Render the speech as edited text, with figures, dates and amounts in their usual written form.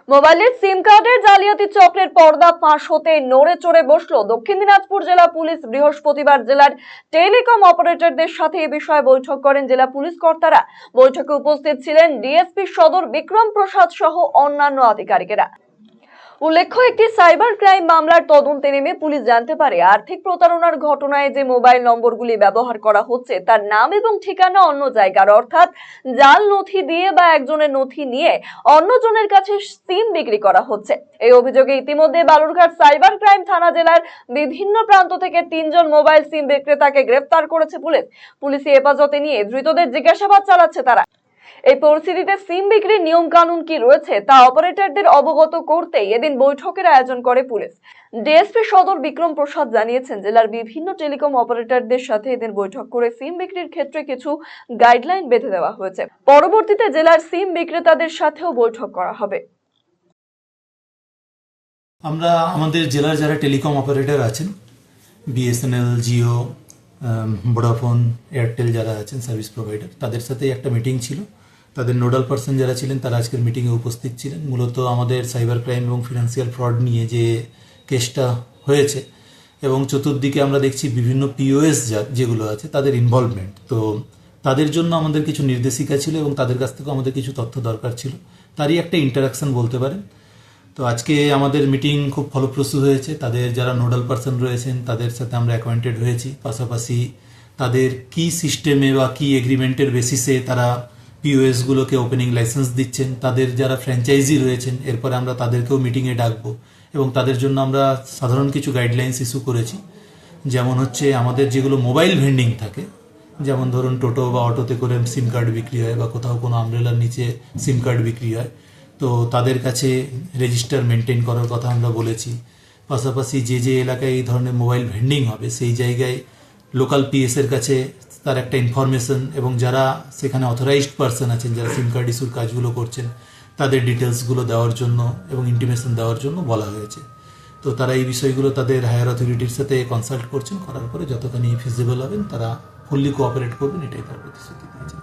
মোবাইলের সিম কার্ডের জালিয়াতি চক্রের পর্দা ফাঁস হতে নড়ে চড়ে বসলো দক্ষিণ দিনাজপুর জেলা পুলিশ। বৃহস্পতিবার জেলার টেলিকম অপারেটরদের সাথে এ বিষয়ে বৈঠক করেন জেলা পুলিশ কর্তারা। বৈঠকে উপস্থিত ছিলেন ডিএসপি সদর বিক্রম প্রসাদ সহ অন্যান্য আধিকারিকেরা। উল্লেখ্য, একটি সাইবার ক্রাইম মামলার তদন্তে নেমে পুলিশ জানতে পারে আর্থিক প্রতারণার ঘটনায় যে মোবাইল নম্বরগুলি ব্যবহার করা হচ্ছে তার নাম এবং ঠিকানা অন্য জায়গার, অর্থাৎ জাল নথি দিয়ে বা একজনের নথি নিয়ে অন্যজনের কাছে সিম বিক্রি করা হচ্ছে। এই অভিযোগে ইতিমধ্যে বালুরঘাট সাইবার ক্রাইম থানা জেলার বিভিন্ন প্রান্ত থেকে 3 জন মোবাইল সিম বিক্রেতাকে গ্রেফতার করেছে পুলিশ। পুলিশি হেফাজতে নিয়ে ধৃতদের জিজ্ঞাসাবাদ চালাচ্ছে তারা। এই পরিস্থিতিতে সিম বিক্রির নিয়ম কানুন কি রয়েছে তা অপারেটরদের অবগত করতে এদিন বৈঠকের আয়োজন করে পুলিশ। ডিএসপি সদর বিক্রম প্রসাদ জানিয়েছেন, জেলার বিভিন্ন টেলিকম অপারেটরদের সাথে এদিন বৈঠক করে সিম বিক্রির ক্ষেত্রে কিছু গাইডলাইন বেঁধে দেওয়া হয়েছে। পরবর্তীতে জেলার সিম বিক্রেতাদের সাথেও বৈঠক করা হবে। আমরা আমাদের জেলার যারা টেলিকম অপারেটর আছেন, বিএসএনএল, জিও, ভোডাফোন, এয়ারটেল যারা আছেন সার্ভিস প্রোভাইডার, তাদের সাথে একটা মিটিং ছিল। তাদের নোডাল পার্সন যারা ছিলেন তারা আজকের মিটিংয়ে উপস্থিত ছিলেন। মূলত আমাদের সাইবার ক্রাইম এবং ফিনান্সিয়াল ফ্রড নিয়ে যে কেসটা হয়েছে এবং চতুর্দিকে আমরা দেখছি বিভিন্ন পিওএস যেগুলো আছে তাদের ইনভলভমেন্ট, তো তাদের জন্য আমাদের কিছু নির্দেশিকা ছিল এবং তাদের কাছ থেকেও আমাদের কিছু তথ্য দরকার ছিল। তারই একটা ইন্টারাকশন বলতে পারেন। তো আজকে আমাদের মিটিং খুব ফলপ্রসূ হয়েছে। তাদের যারা নোডাল পার্সন রয়েছেন তাদের সাথে আমরা অ্যাকোয়েন্টেড হয়েছি। পাশাপাশি তাদের কি সিস্টেমে বা কি এগ্রিমেন্টের বেসিসে তারা পিওএসগুলোকে ওপেনিং লাইসেন্স দিচ্ছেন, তাদের যারা ফ্র্যাঞ্চাইজি রয়েছেন, এরপরে আমরা তাদেরকেও মিটিংয়ে ডাকবো এবং তাদের জন্য আমরা সাধারণ কিছু গাইডলাইন্স ইস্যু করেছি। যেমন হচ্ছে আমাদের যেগুলো মোবাইল ভেন্ডিং থাকে, যেমন ধরুন টোটো বা অটোতে করে সিম কার্ড বিক্রি হয় বা কোথাও কোনো আমব্রেলার নিচে সিম কার্ড বিক্রি হয়, তো তাদের কাছে রেজিস্টার মেনটেন করার কথা আমরা বলেছি। পাশাপাশি যে যে এলাকায় এই ধরনের মোবাইল ভেন্ডিং হবে সেই জায়গায় লোকাল পিএসের কাছে তার একটা ইনফরমেশন এবং যারা সেখানে অথরাইজড পার্সন আছেন যারা সিম কার্ড ইস্যুর কাজগুলো করছেন তাদের ডিটেলসগুলো দেওয়ার জন্য এবং ইন্টিমেশন দেওয়ার জন্য বলা হয়েছে। তো তারা এই বিষয়গুলো তাদের হায়ার অথরিটির সাথে কনসাল্ট করছেন, করার পরে যতখানি ফিজিবল হবেন তারা ফুললি কোঅপারেট করবেন, এটাই তার প্রতিশ্রুতি দিয়েছেন।